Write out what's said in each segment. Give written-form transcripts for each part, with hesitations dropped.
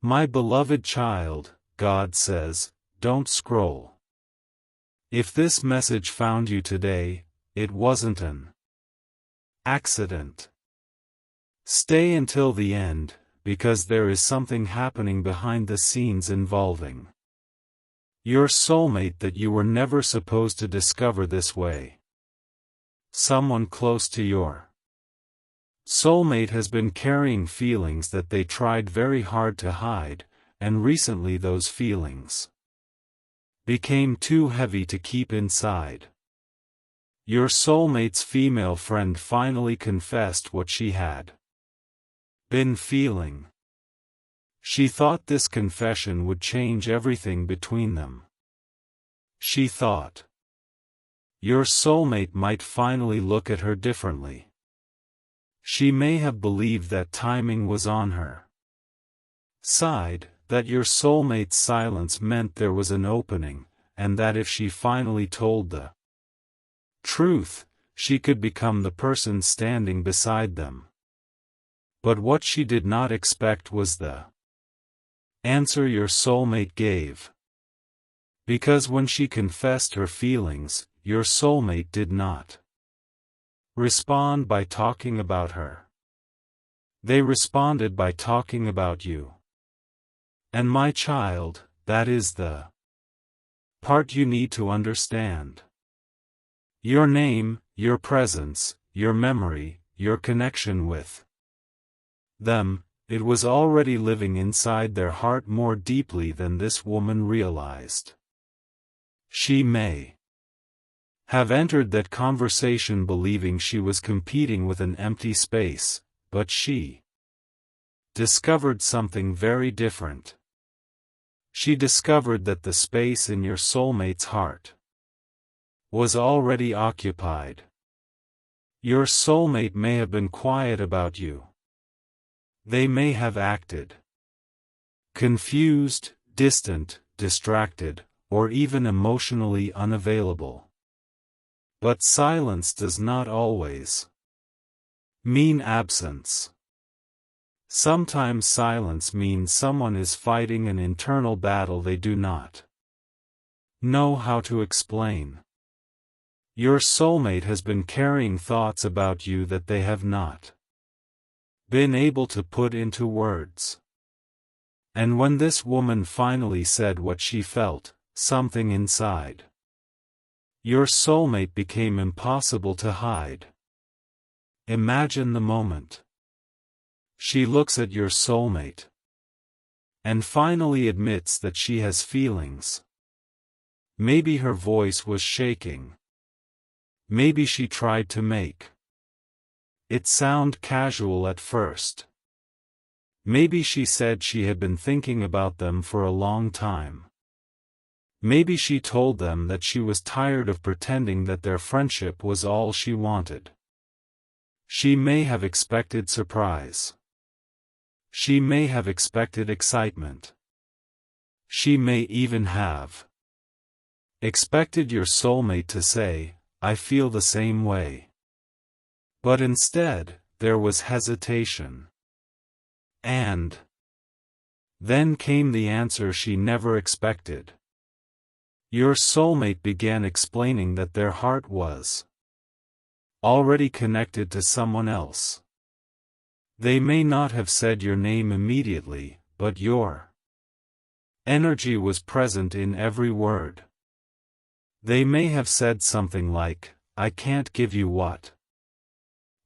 My beloved child, God says, don't scroll. If this message found you today, it wasn't an accident. Stay until the end, because there is something happening behind the scenes involving your soulmate that you were never supposed to discover this way. Someone close to your soulmate has been carrying feelings that they tried very hard to hide, and recently those feelings became too heavy to keep inside. Your soulmate's female friend finally confessed what she had been feeling. She thought this confession would change everything between them. She thought your soulmate might finally look at her differently. She may have believed that timing was on her side, that your soulmate's silence meant there was an opening, and that if she finally told the truth, she could become the person standing beside them. But what she did not expect was the answer your soulmate gave. Because when she confessed her feelings, your soulmate did not respond by talking about her. They responded by talking about you. And my child, that is the part you need to understand. Your name, your presence, your memory, your connection with them, it was already living inside their heart more deeply than this woman realized. She may have entered that conversation believing she was competing with an empty space, but she discovered something very different. She discovered that the space in your soulmate's heart was already occupied. Your soulmate may have been quiet about you. They may have acted confused, distant, distracted, or even emotionally unavailable. But silence does not always mean absence. Sometimes silence means someone is fighting an internal battle they do not know how to explain. Your soulmate has been carrying thoughts about you that they have not been able to put into words. And when this woman finally said what she felt, something inside your soulmate became impossible to hide. Imagine the moment she looks at your soulmate and finally admits that she has feelings. Maybe her voice was shaking. Maybe she tried to make it sound casual at first. Maybe she said she had been thinking about them for a long time. Maybe she told them that she was tired of pretending that their friendship was all she wanted. She may have expected surprise. She may have expected excitement. She may even have expected your soulmate to say, "I feel the same way." But instead, there was hesitation. And then came the answer she never expected. Your soulmate began explaining that their heart was already connected to someone else. They may not have said your name immediately, but your energy was present in every word. They may have said something like, "I can't give you what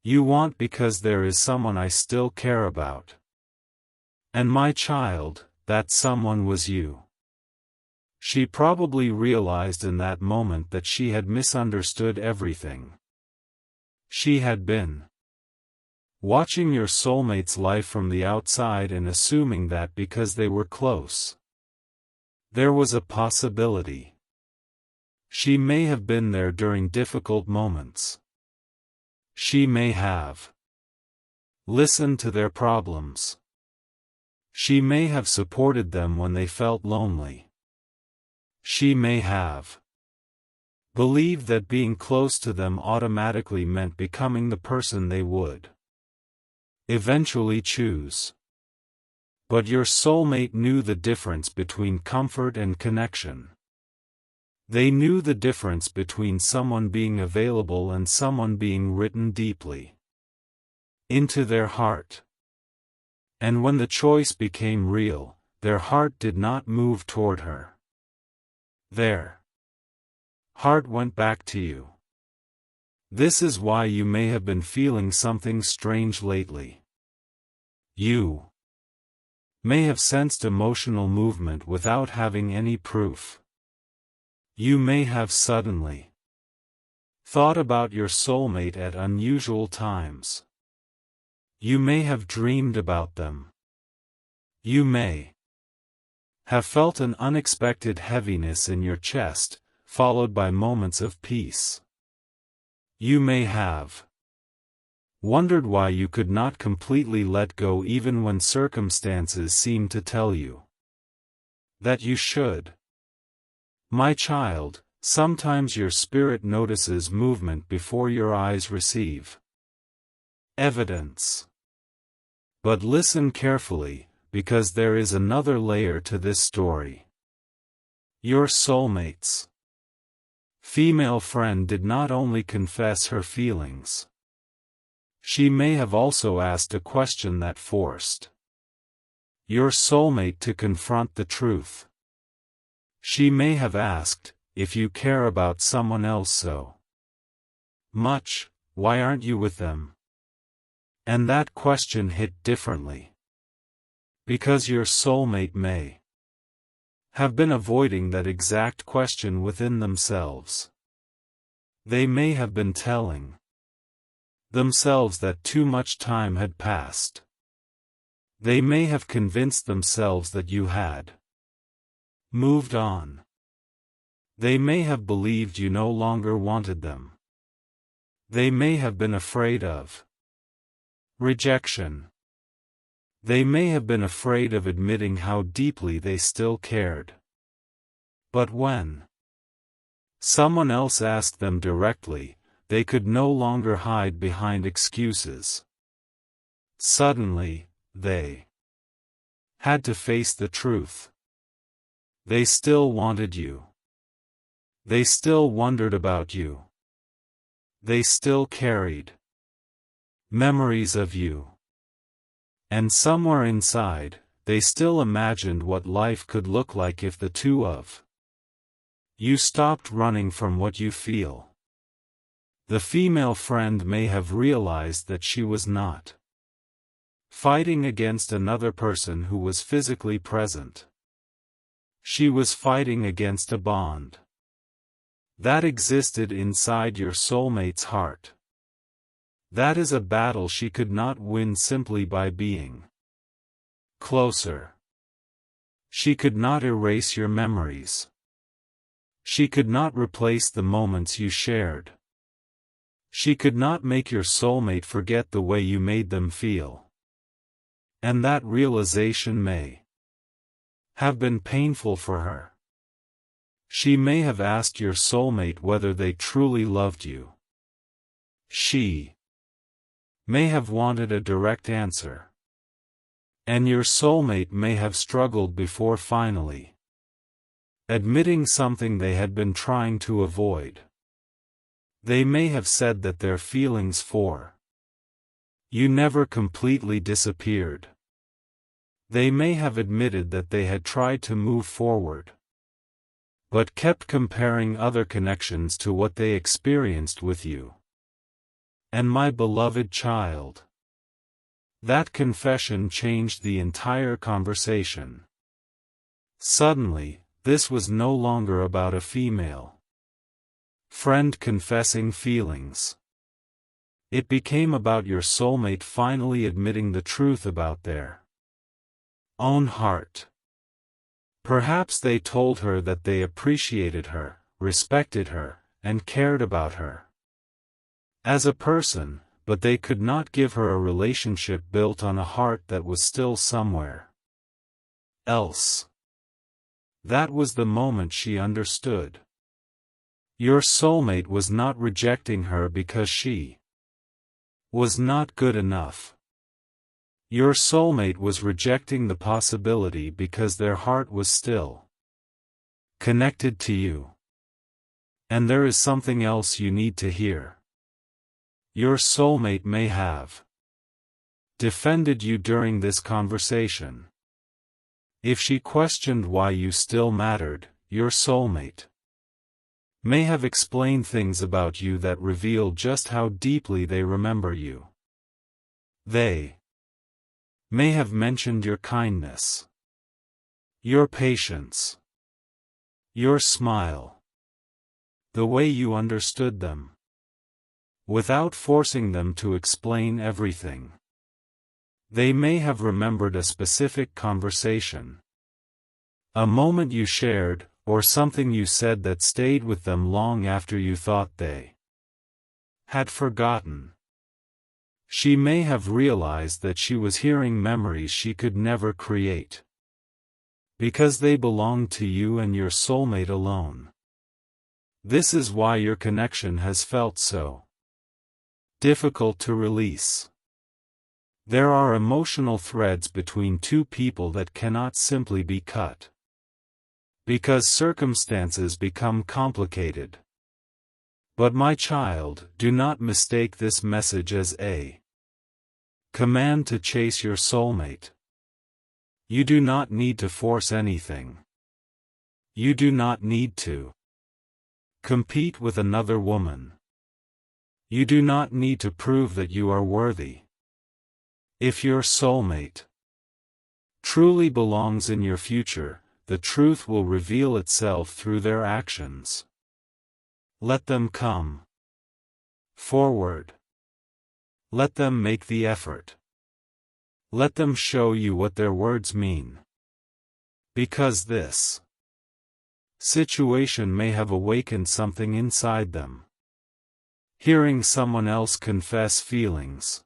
you want because there is someone I still care about. And my child, that someone was you." She probably realized in that moment that she had misunderstood everything. She had been watching your soulmate's life from the outside and assuming that because they were close, there was a possibility. She may have been there during difficult moments. She may have listened to their problems. She may have supported them when they felt lonely. She may have believed that being close to them automatically meant becoming the person they would eventually choose. But your soulmate knew the difference between comfort and connection. They knew the difference between someone being available and someone being written deeply into their heart. And when the choice became real, their heart did not move toward her. Their heart went back to you. This is why you may have been feeling something strange lately. You may have sensed emotional movement without having any proof. You may have suddenly thought about your soulmate at unusual times. You may have dreamed about them. You may have felt an unexpected heaviness in your chest, followed by moments of peace. You may have wondered why you could not completely let go even when circumstances seemed to tell you that you should. My child, sometimes your spirit notices movement before your eyes receive evidence. But listen carefully, because there is another layer to this story. Your soulmate's female friend did not only confess her feelings. She may have also asked a question that forced your soulmate to confront the truth. She may have asked, if you care about someone else so much, why aren't you with them? And that question hit differently. Because your soulmate may have been avoiding that exact question within themselves. They may have been telling themselves that too much time had passed. They may have convinced themselves that you had moved on. They may have believed you no longer wanted them. They may have been afraid of rejection. They may have been afraid of admitting how deeply they still cared. But when someone else asked them directly, they could no longer hide behind excuses. Suddenly, they had to face the truth. They still wanted you. They still wondered about you. They still carried memories of you. And somewhere inside, they still imagined what life could look like if the two of you stopped running from what you feel. The female friend may have realized that she was not fighting against another person who was physically present. She was fighting against a bond that existed inside your soulmate's heart. That is a battle she could not win simply by being closer. She could not erase your memories. She could not replace the moments you shared. She could not make your soulmate forget the way you made them feel. And that realization may have been painful for her. She may have asked your soulmate whether they truly loved you. She may have wanted a direct answer. And your soulmate may have struggled before finally admitting something they had been trying to avoid. They may have said that their feelings for you never completely disappeared. They may have admitted that they had tried to move forward, but kept comparing other connections to what they experienced with you. And my beloved child, that confession changed the entire conversation. Suddenly, this was no longer about a female friend confessing feelings. It became about your soulmate finally admitting the truth about their own heart. Perhaps they told her that they appreciated her, respected her, and cared about her as a person, but they could not give her a relationship built on a heart that was still somewhere else. That was the moment she understood. Your soulmate was not rejecting her because she was not good enough. Your soulmate was rejecting the possibility because their heart was still connected to you. And there is something else you need to hear. Your soulmate may have defended you during this conversation. If she questioned why you still mattered, your soulmate may have explained things about you that reveal just how deeply they remember you. They may have mentioned your kindness, your patience, your smile, the way you understood them, without forcing them to explain everything. They may have remembered a specific conversation, a moment you shared, or something you said that stayed with them long after you thought they had forgotten. She may have realized that she was hearing memories she could never create, because they belonged to you and your soulmate alone. This is why your connection has felt so difficult to release. There are emotional threads between two people that cannot simply be cut, because circumstances become complicated. But my child, do not mistake this message as a command to chase your soulmate. You do not need to force anything. You do not need to compete with another woman. You do not need to prove that you are worthy. If your soulmate truly belongs in your future, the truth will reveal itself through their actions. Let them come forward. Let them make the effort. Let them show you what their words mean. Because this situation may have awakened something inside them. Hearing someone else confess feelings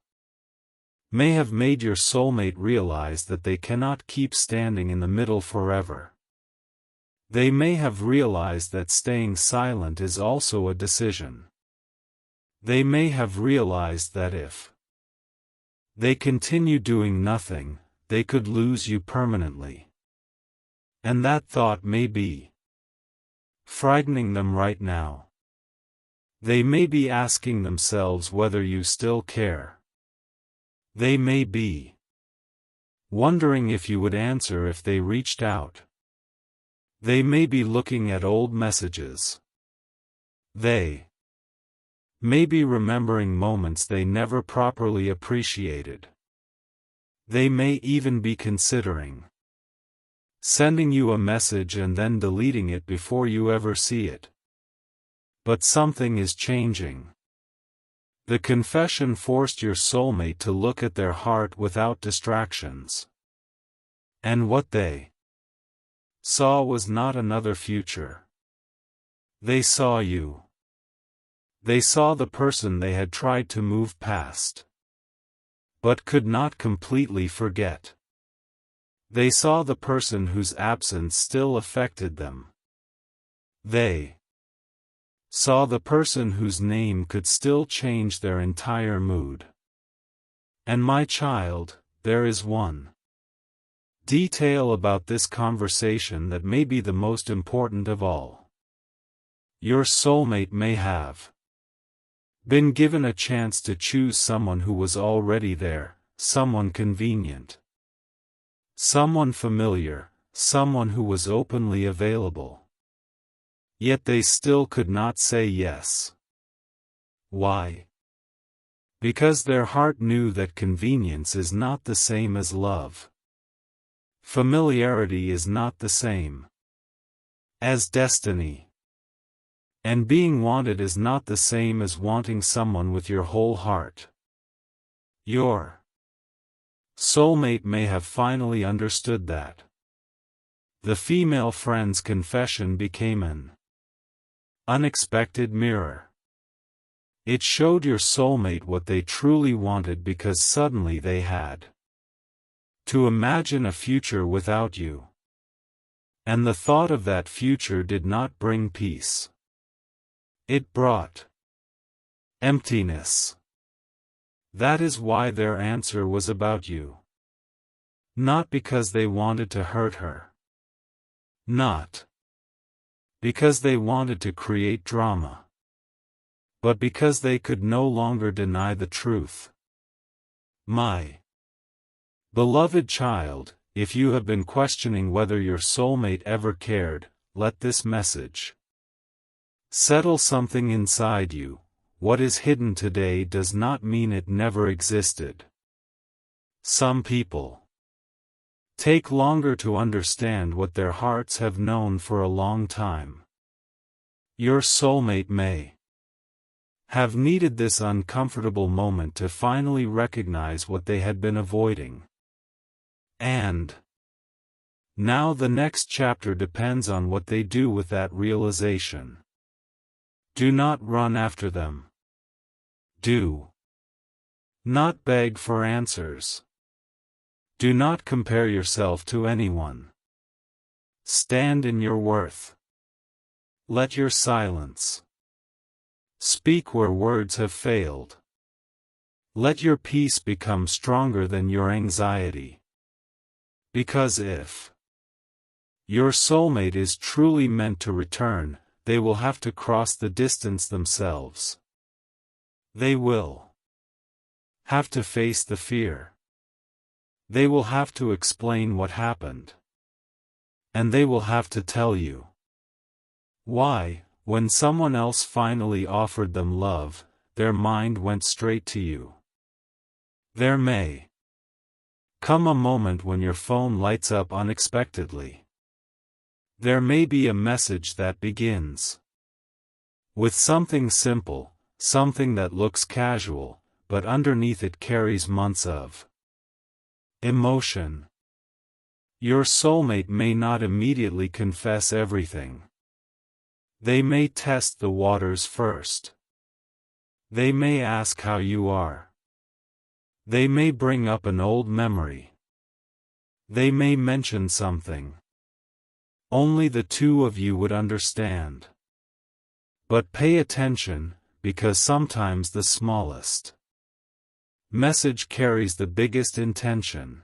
may have made your soulmate realize that they cannot keep standing in the middle forever. They may have realized that staying silent is also a decision. They may have realized that if they continue doing nothing, they could lose you permanently. And that thought may be frightening them right now. They may be asking themselves whether you still care. They may be wondering if you would answer if they reached out. They may be looking at old messages. They may be remembering moments they never properly appreciated. They may even be considering sending you a message and then deleting it before you ever see it. But something is changing. The confession forced your soulmate to look at their heart without distractions. And what they saw was not another future. They saw you. They saw the person they had tried to move past, but could not completely forget. They saw the person whose absence still affected them. They saw the person whose name could still change their entire mood. And my child, there is one detail about this conversation that may be the most important of all. Your soulmate may have been given a chance to choose someone who was already there, someone convenient, someone familiar, someone who was openly available. Yet they still could not say yes. Why? Because their heart knew that convenience is not the same as love. Familiarity is not the same as destiny. And being wanted is not the same as wanting someone with your whole heart. Your soulmate may have finally understood that. The female friend's confession became an unexpected mirror. It showed your soulmate what they truly wanted because suddenly they had to imagine a future without you. And the thought of that future did not bring peace. It brought emptiness. That is why their answer was about you. Not because they wanted to hurt her. Not because they wanted to create drama. But because they could no longer deny the truth. My beloved child, if you have been questioning whether your soulmate ever cared, let this message settle something inside you. What is hidden today does not mean it never existed. Some people take longer to understand what their hearts have known for a long time. Your soulmate may have needed this uncomfortable moment to finally recognize what they had been avoiding. And now the next chapter depends on what they do with that realization. Do not run after them. Do not beg for answers. Do not compare yourself to anyone. Stand in your worth. Let your silence speak where words have failed. Let your peace become stronger than your anxiety. Because if your soulmate is truly meant to return, they will have to cross the distance themselves. They will have to face the fear. They will have to explain what happened. And they will have to tell you why. When someone else finally offered them love, their mind went straight to you. There may come a moment when your phone lights up unexpectedly. There may be a message that begins with something simple, something that looks casual, but underneath it carries months of emotion. Your soulmate may not immediately confess everything. They may test the waters first. They may ask how you are. They may bring up an old memory. They may mention something only the two of you would understand. But pay attention, because sometimes the smallest message carries the biggest intention.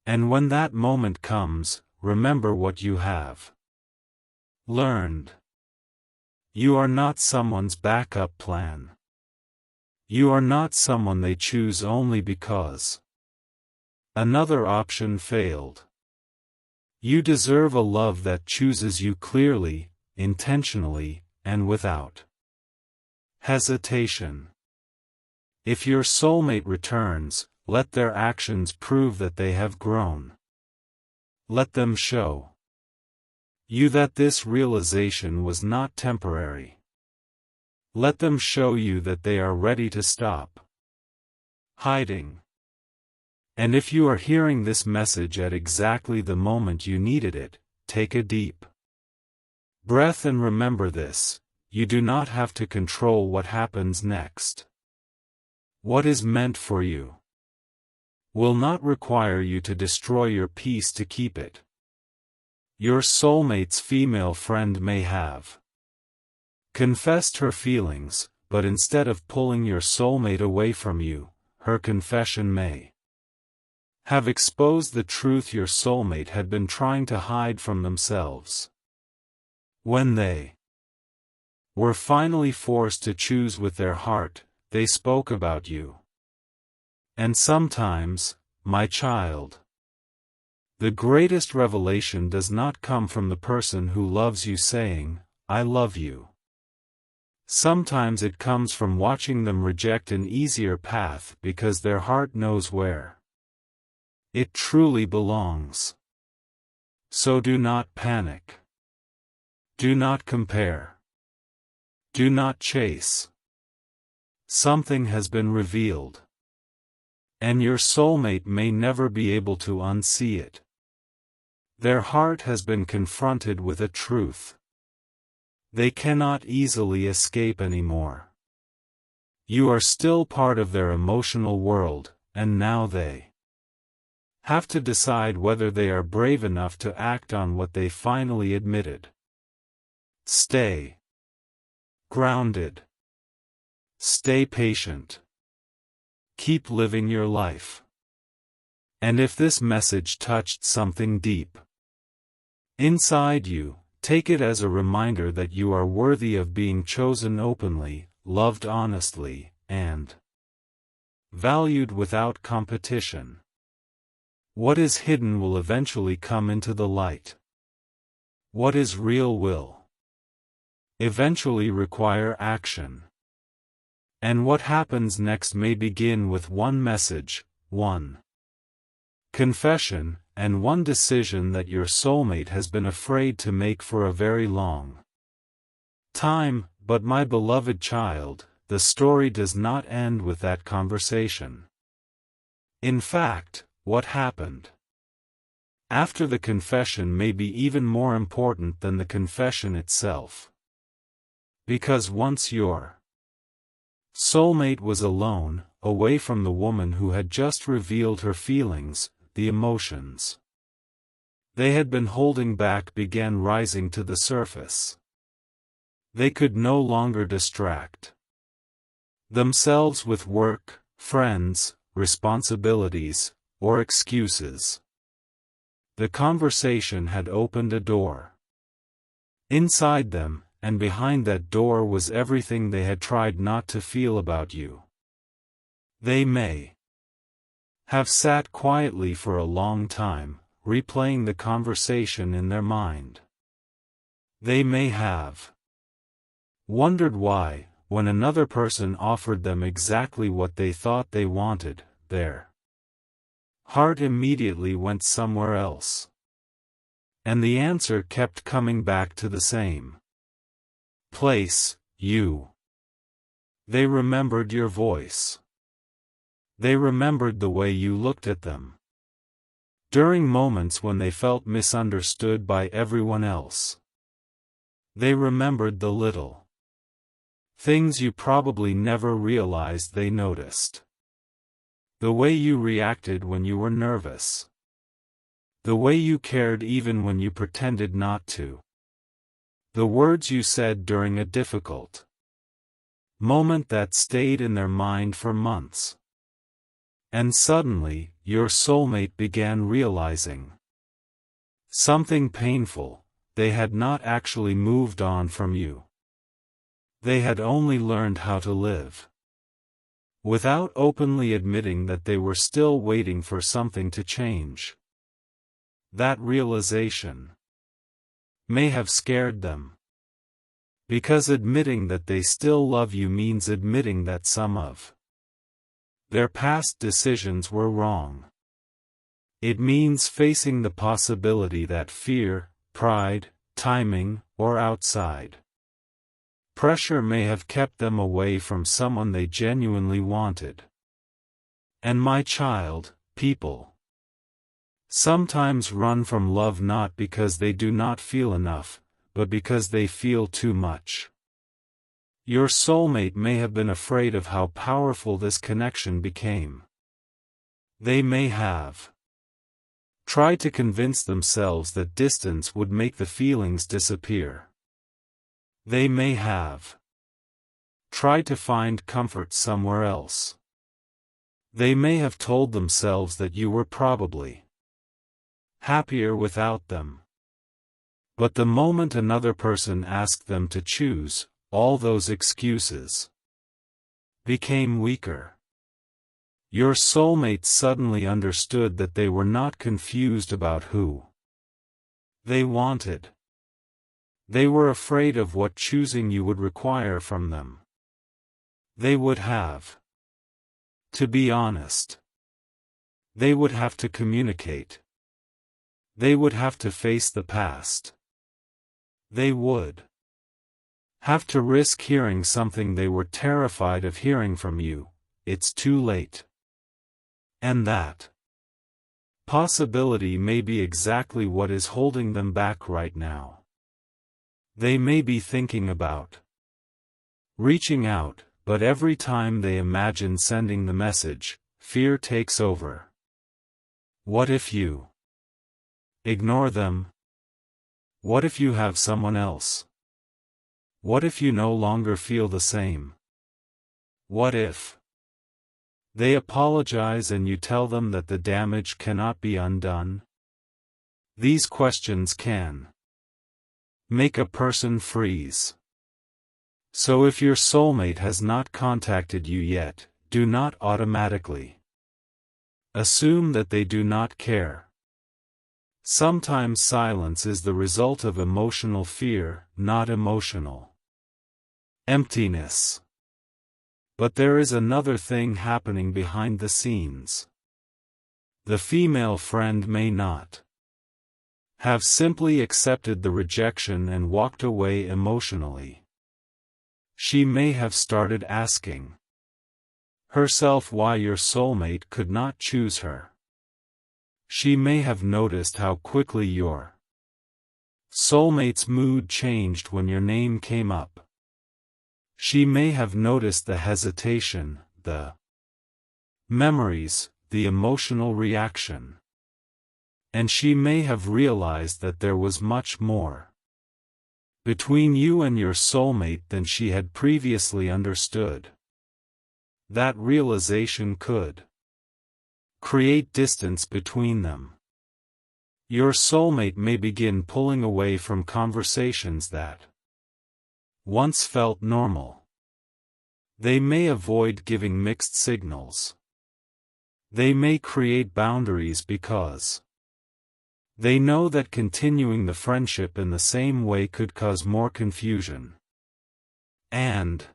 And when that moment comes, remember what you have learned. You are not someone's backup plan. You are not someone they choose only because another option failed. You deserve a love that chooses you clearly, intentionally, and without hesitation. If your soulmate returns, let their actions prove that they have grown. Let them show you that this realization was not temporary. Let them show you that they are ready to stop hiding. And if you are hearing this message at exactly the moment you needed it, take a deep breath and remember this: you do not have to control what happens next. What is meant for you will not require you to destroy your peace to keep it. Your soulmate's female friend may have confessed her feelings, but instead of pulling your soulmate away from you, her confession may have exposed the truth your soulmate had been trying to hide from themselves. When they were finally forced to choose with their heart, they spoke about you. And sometimes, my child, the greatest revelation does not come from the person who loves you saying, "I love you." Sometimes it comes from watching them reject an easier path because their heart knows where it truly belongs. So do not panic. Do not compare. Do not chase. Something has been revealed. And your soulmate may never be able to unsee it. Their heart has been confronted with a truth they cannot easily escape anymore. You are still part of their emotional world, and now they have to decide whether they are brave enough to act on what they finally admitted. Stay grounded. Stay patient. Keep living your life. And if this message touched something deep inside you, take it as a reminder that you are worthy of being chosen openly, loved honestly, and valued without competition. What is hidden will eventually come into the light. What is real will eventually require action. And what happens next may begin with one message, one confession, and one decision that your soulmate has been afraid to make for a very long time. But my beloved child, the story does not end with that conversation. In fact, what happened after the confession may be even more important than the confession itself. Because once your soulmate was alone, away from the woman who had just revealed her feelings, the emotions they had been holding back began rising to the surface. They could no longer distract themselves with work, friends, responsibilities, or excuses. The conversation had opened a door inside them, and behind that door was everything they had tried not to feel about you. They may have sat quietly for a long time, replaying the conversation in their mind. They may have wondered why, when another person offered them exactly what they thought they wanted, their heart immediately went somewhere else. And the answer kept coming back to the same place, you. They remembered your voice. They remembered the way you looked at them during moments when they felt misunderstood by everyone else. They remembered the little things you probably never realized they noticed. The way you reacted when you were nervous. The way you cared even when you pretended not to. The words you said during a difficult moment that stayed in their mind for months. And suddenly, your soulmate began realizing something painful. They had not actually moved on from you. They had only learned how to live without openly admitting that they were still waiting for something to change. That realization may have scared them. Because admitting that they still love you means admitting that some of their past decisions were wrong. It means facing the possibility that fear, pride, timing, or outside pressure may have kept them away from someone they genuinely wanted. And my child, people sometimes run from love not because they do not feel enough, but because they feel too much. Your soulmate may have been afraid of how powerful this connection became. They may have tried to convince themselves that distance would make the feelings disappear. They may have tried to find comfort somewhere else. They may have told themselves that you were probably happier without them. But the moment another person asked them to choose, all those excuses became weaker. Your soulmate suddenly understood that they were not confused about who they wanted. They were afraid of what choosing you would require from them. They would have to be honest. They would have to communicate. They would have to face the past. They would have to risk hearing something they were terrified of hearing from you. It's too late. And that possibility may be exactly what is holding them back right now. They may be thinking about reaching out, but every time they imagine sending the message, fear takes over. What if you ignore them? What if you have someone else? What if you no longer feel the same? What if They apologize and you tell them that the damage cannot be undone. These questions can make a person freeze. So if your soulmate has not contacted you yet, do not automatically assume that they do not care. Sometimes silence is the result of emotional fear, not emotional emptiness. But there is another thing happening behind the scenes. The female friend may not have simply accepted the rejection and walked away emotionally. She may have started asking herself why your soulmate could not choose her. She may have noticed how quickly your soulmate's mood changed when your name came up. She may have noticed the hesitation, the memories, the emotional reaction. And she may have realized that there was much more between you and your soulmate than she had previously understood. That realization could create distance between them. Your soulmate may begin pulling away from conversations that once felt normal. They may avoid giving mixed signals. They may create boundaries because they know that continuing the friendship in the same way could cause more confusion. And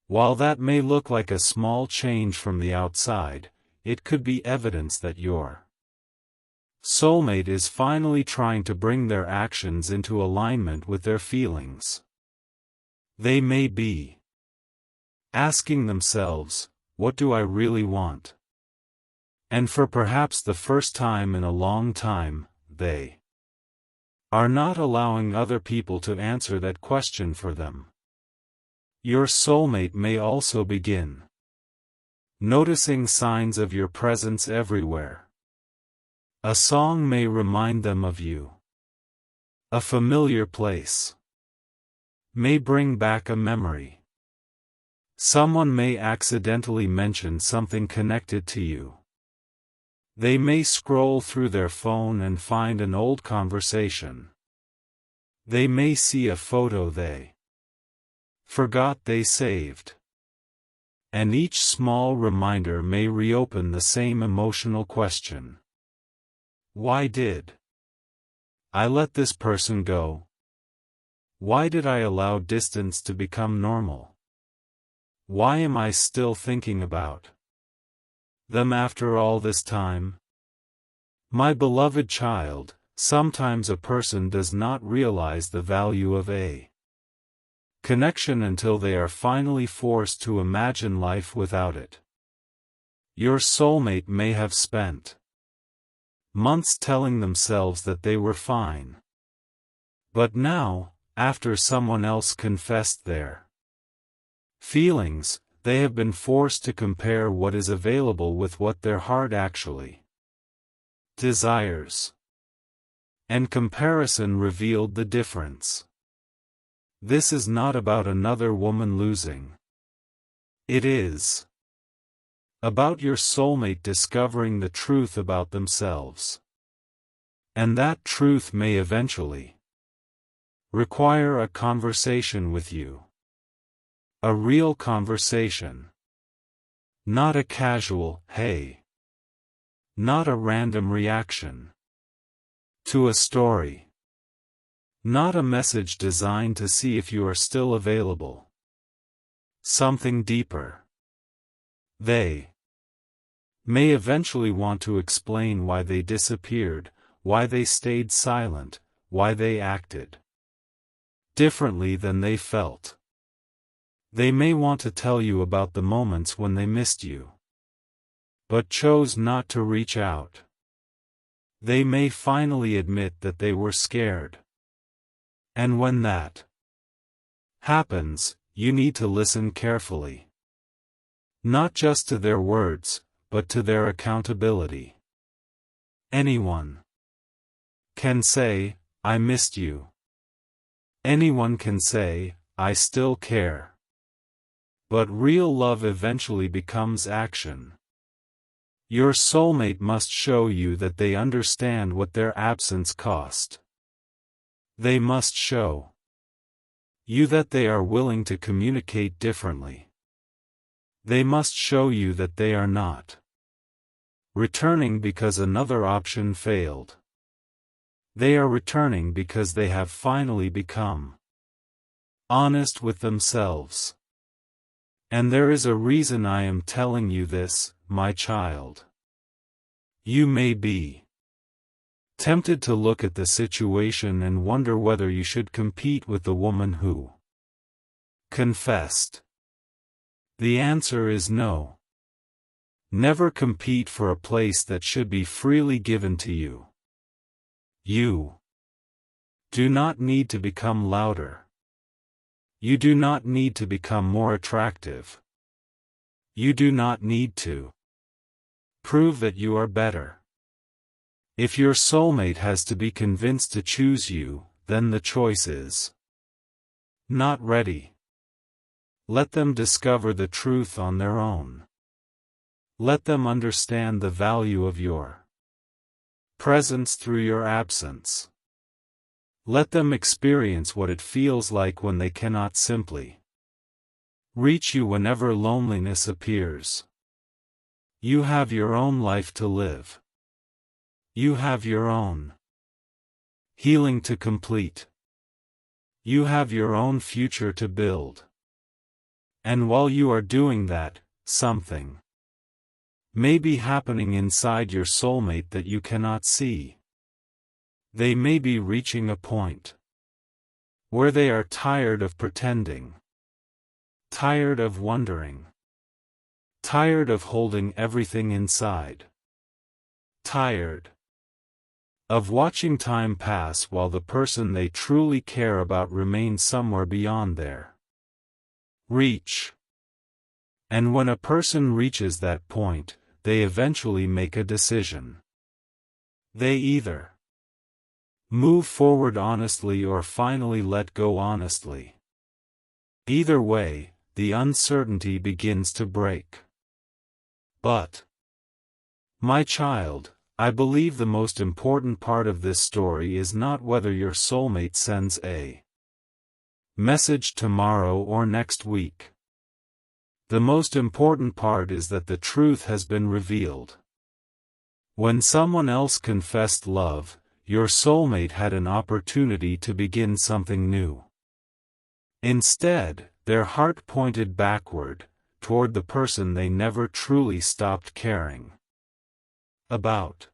while that may look like a small change from the outside, it could be evidence that your soulmate is finally trying to bring their actions into alignment with their feelings. They may be asking themselves, what do I really want? And for perhaps the first time in a long time, they are not allowing other people to answer that question for them. Your soulmate may also begin noticing signs of your presence everywhere. A song may remind them of you. A familiar place may bring back a memory. Someone may accidentally mention something connected to you. They may scroll through their phone and find an old conversation. They may see a photo they forgot they saved. And each small reminder may reopen the same emotional question. Why did I let this person go? Why did I allow distance to become normal? Why am I still thinking about them after all this time? My beloved child, sometimes a person does not realize the value of a connection until they are finally forced to imagine life without it. Your soulmate may have spent months telling themselves that they were fine. But now, after someone else confessed their feelings, they have been forced to compare what is available with what their heart actually desires. And comparison revealed the difference. This is not about another woman losing. It is about your soulmate discovering the truth about themselves. And that truth may eventually require a conversation with you. A real conversation. Not a casual, hey. Not a random reaction to a story. Not a message designed to see if you are still available. Something deeper. They may eventually want to explain why they disappeared, why they stayed silent, why they acted differently than they felt. They may want to tell you about the moments when they missed you, but chose not to reach out. They may finally admit that they were scared. And when that happens, you need to listen carefully. Not just to their words, but to their accountability. Anyone can say, I missed you. Anyone can say, I still care. But real love eventually becomes action. Your soulmate must show you that they understand what their absence cost. They must show you that they are willing to communicate differently. They must show you that they are not returning because another option failed. They are returning because they have finally become honest with themselves. And there is a reason I am telling you this, my child. You may be tempted to look at the situation and wonder whether you should compete with the woman who confessed. The answer is no. Never compete for a place that should be freely given to you. You do not need to become louder. You do not need to become more attractive. You do not need to prove that you are better. If your soulmate has to be convinced to choose you, then the choice is not ready. Let them discover the truth on their own. Let them understand the value of your presence through your absence. Let them experience what it feels like when they cannot simply reach you whenever loneliness appears. You have your own life to live. You have your own healing to complete. You have your own future to build. And while you are doing that, something may be happening inside your soulmate that you cannot see. They may be reaching a point where they are tired of pretending, tired of wondering, tired of holding everything inside, tired of watching time pass while the person they truly care about remains somewhere beyond their reach. And when a person reaches that point, they eventually make a decision. They either move forward honestly or finally let go honestly. Either way, the uncertainty begins to break. But, my child, I believe the most important part of this story is not whether your soulmate sends a message tomorrow or next week. The most important part is that the truth has been revealed. When someone else confessed love, your soulmate had an opportunity to begin something new. Instead, their heart pointed backward, toward the person they never truly stopped caring about.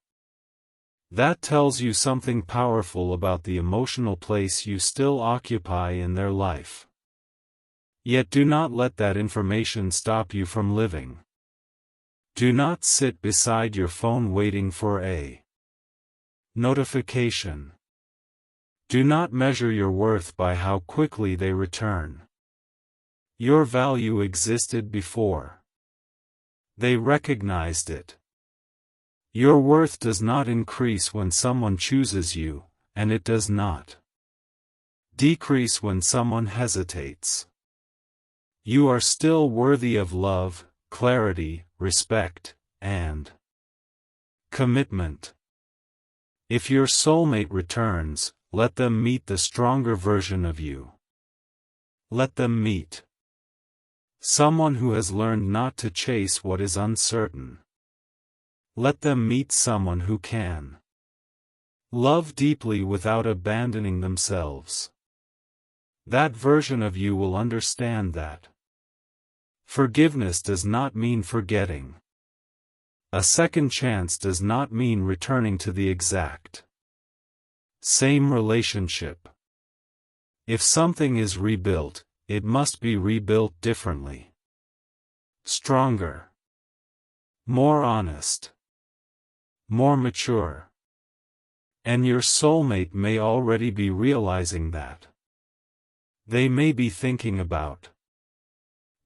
That tells you something powerful about the emotional place you still occupy in their life. Yet do not let that information stop you from living. Do not sit beside your phone waiting for a notification. Do not measure your worth by how quickly they return. Your value existed before they recognized it. Your worth does not increase when someone chooses you, and it does not decrease when someone hesitates. You are still worthy of love, clarity, respect, and commitment. If your soulmate returns, let them meet the stronger version of you. Let them meet someone who has learned not to chase what is uncertain. Let them meet someone who can love deeply without abandoning themselves. That version of you will understand that forgiveness does not mean forgetting. A second chance does not mean returning to the exact same relationship. If something is rebuilt, it must be rebuilt differently. Stronger. More honest. More mature. And your soulmate may already be realizing that. They may be thinking about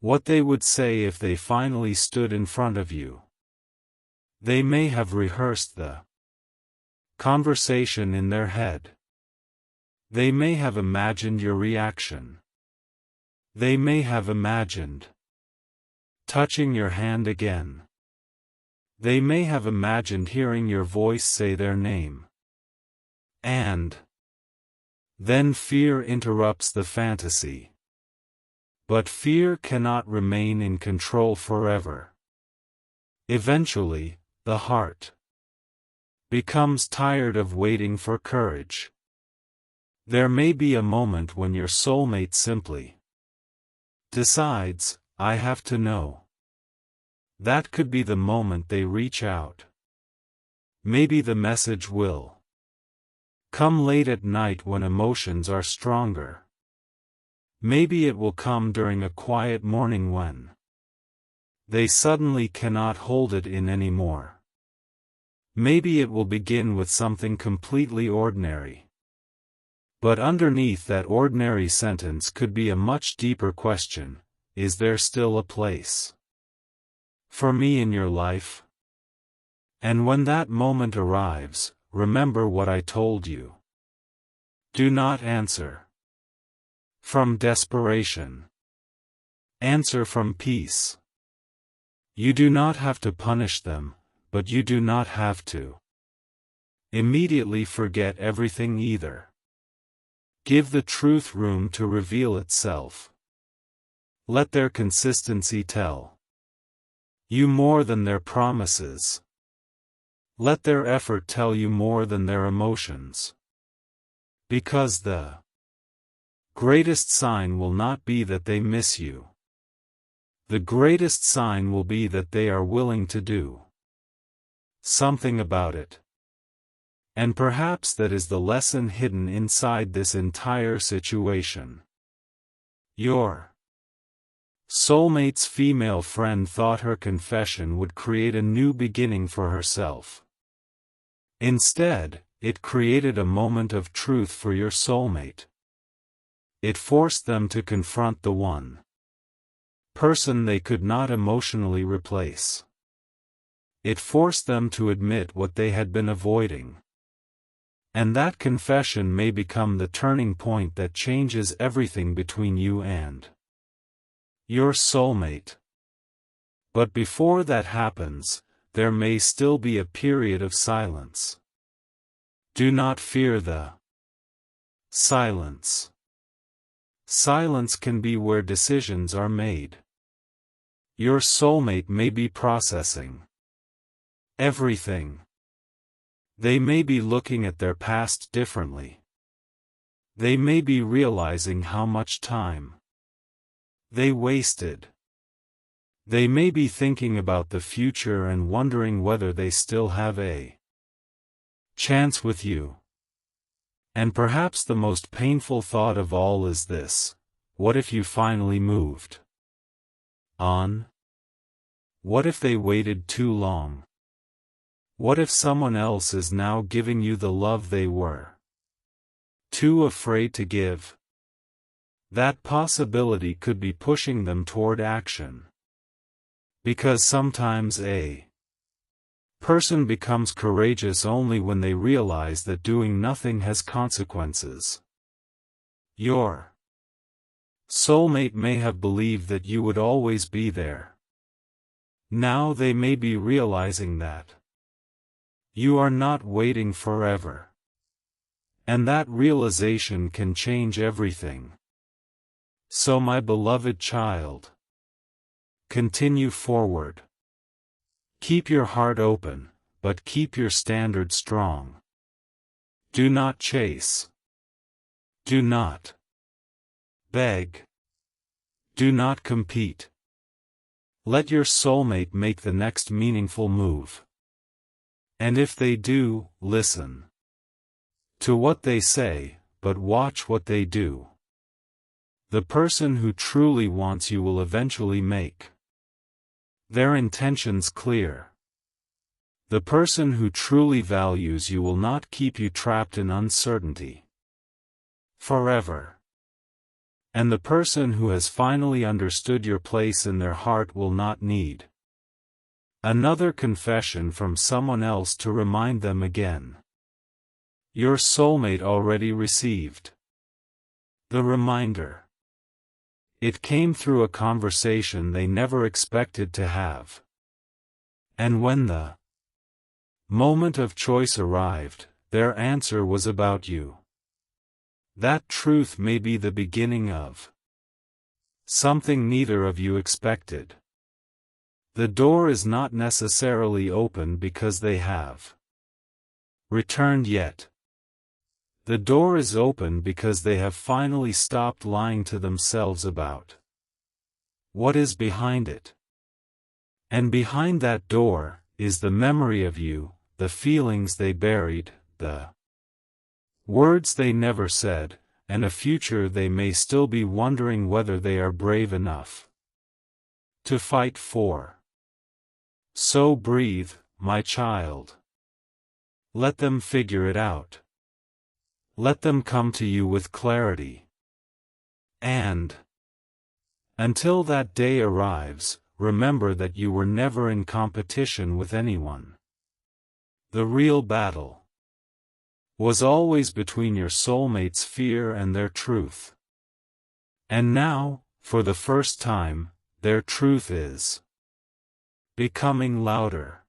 what they would say if they finally stood in front of you. They may have rehearsed the conversation in their head. They may have imagined your reaction. They may have imagined touching your hand again. They may have imagined hearing your voice say their name. And then fear interrupts the fantasy. But fear cannot remain in control forever. Eventually, the heart becomes tired of waiting for courage. There may be a moment when your soulmate simply decides, "I have to know." That could be the moment they reach out. Maybe the message will come late at night when emotions are stronger. Maybe it will come during a quiet morning when they suddenly cannot hold it in anymore. Maybe it will begin with something completely ordinary. But underneath that ordinary sentence could be a much deeper question: is there still a place for me in your life? And when that moment arrives, remember what I told you. Do not answer from desperation. Answer from peace. You do not have to punish them, but you do not have to immediately forget everything either. Give the truth room to reveal itself. Let their consistency tell you more than their promises. Let their effort tell you more than their emotions. Because the greatest sign will not be that they miss you. The greatest sign will be that they are willing to do something about it. And perhaps that is the lesson hidden inside this entire situation. Your soulmate's female friend thought her confession would create a new beginning for herself. Instead, it created a moment of truth for your soulmate. It forced them to confront the one person they could not emotionally replace. It forced them to admit what they had been avoiding. And that confession may become the turning point that changes everything between you and your soulmate. But before that happens, there may still be a period of silence. Do not fear the silence. Silence can be where decisions are made. Your soulmate may be processing everything. They may be looking at their past differently. They may be realizing how much time they wasted. They may be thinking about the future and wondering whether they still have a chance with you. And perhaps the most painful thought of all is this: what if you finally moved on? What if they waited too long? What if someone else is now giving you the love they were too afraid to give? That possibility could be pushing them toward action. Because sometimes a person becomes courageous only when they realize that doing nothing has consequences. Your soulmate may have believed that you would always be there. Now they may be realizing that you are not waiting forever. And that realization can change everything. So my beloved child, continue forward. Keep your heart open, but keep your standard strong. Do not chase. Do not beg. Do not compete. Let your soulmate make the next meaningful move. And if they do, listen to what they say, but watch what they do. The person who truly wants you will eventually make their intentions clear. The person who truly values you will not keep you trapped in uncertainty forever. And the person who has finally understood your place in their heart will not need another confession from someone else to remind them again. Your soulmate already received the reminder. It came through a conversation they never expected to have. And when the moment of choice arrived, their answer was about you. That truth may be the beginning of something neither of you expected. The door is not necessarily open because they have returned yet. The door is open because they have finally stopped lying to themselves about what is behind it. And behind that door is the memory of you, the feelings they buried, the words they never said, and a future they may still be wondering whether they are brave enough to fight for. So breathe, my child. Let them figure it out. Let them come to you with clarity. And until that day arrives, remember that you were never in competition with anyone. The real battle was always between your soulmate's fear and their truth. And now, for the first time, their truth is becoming louder.